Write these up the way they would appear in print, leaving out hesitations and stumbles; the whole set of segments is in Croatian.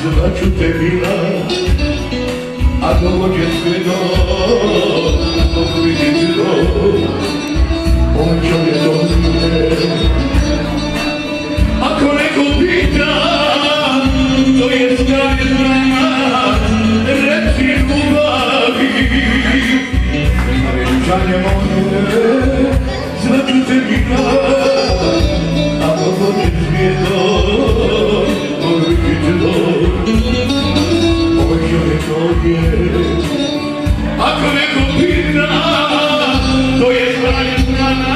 Zvaću te bila, a dođe sve dok vidim on čovjek dobije. Ako neko pita, to je stanje znak, reci ljubavi. Vjenčanje moje, zvaću te bila, a dođe sve dok ako neko pita, to je stanje strana,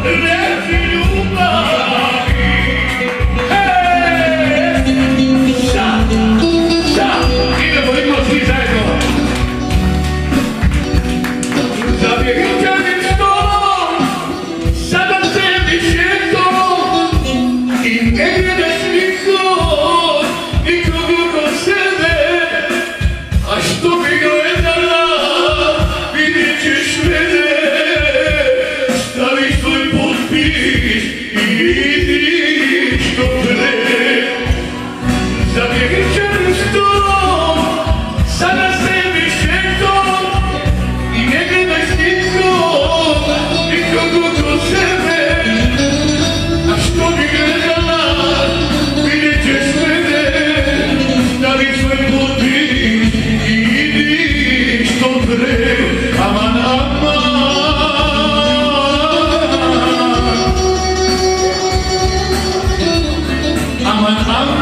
reci ljubavi. Idemo svi zajedno. Za vjenčanim stolom, sada sediš jednom i ne gledaš nikom, nikog oko sebe. A što bi gledala, vidjet ćeš mene, stavi svoj potpis i idi što pre. Za vjenčanim stolom, sada sebi šetom i ne gledaj s nikom, nikog oko sebe. A što bi gledala, vidjet ćeš mene, stavi svoj potpis i idi što pre. Aman, aman. Aman, aman.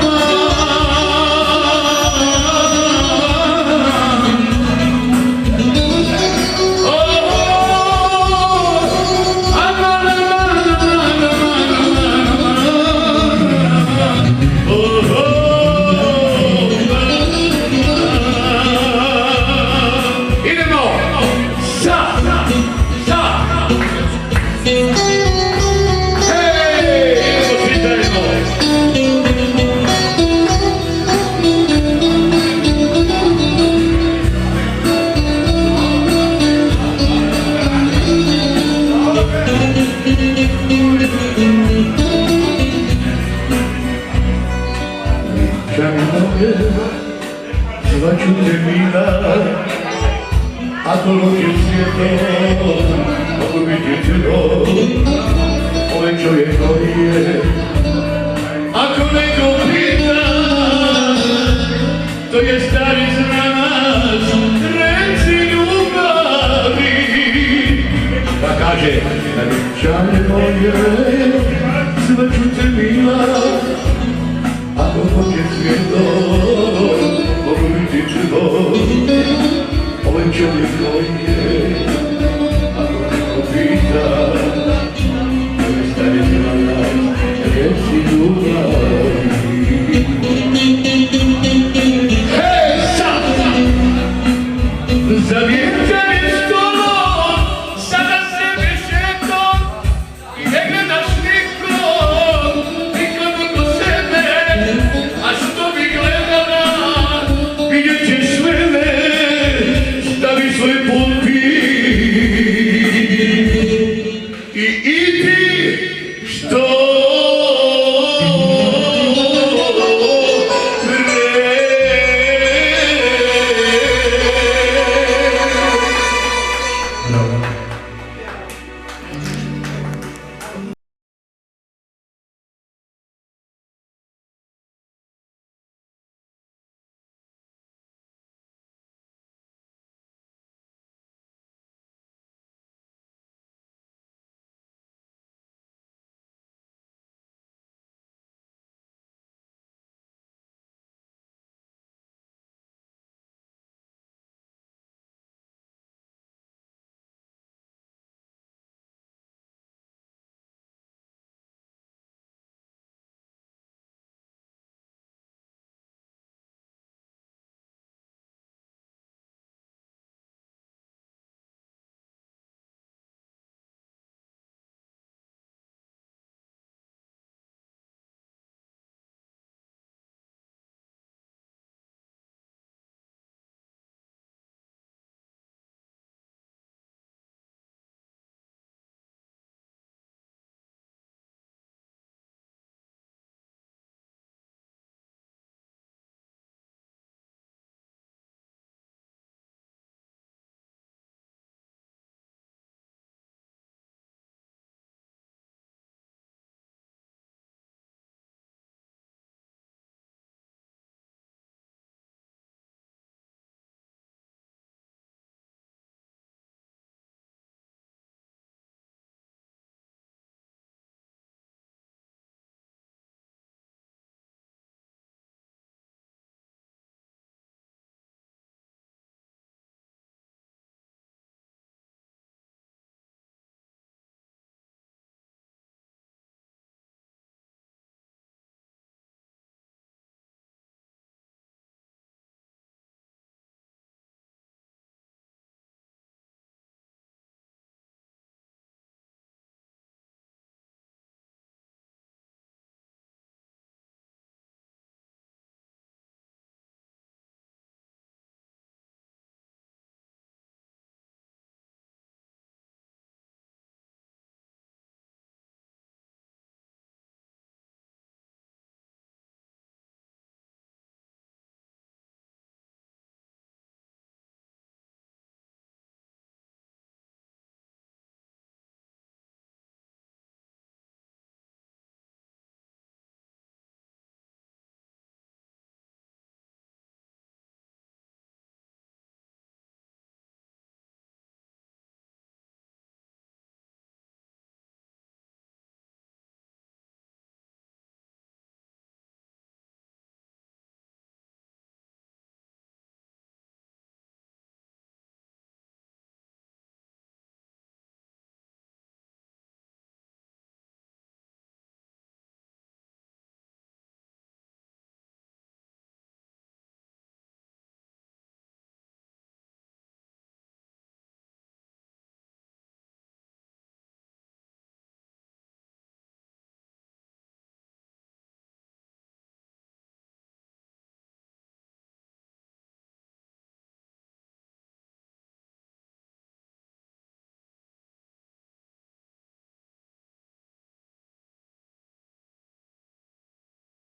Zvaću te mila, ako dođe svijetom, mogu vidjeti ovaj čovjek koji je. Ako neko pita, to je stari znak, reci ljubavi. Pa kaže, na vjenčanje moje, zvaću te mila, ako dođe svijetom, mogu vidjeti ovaj čovjek koji je.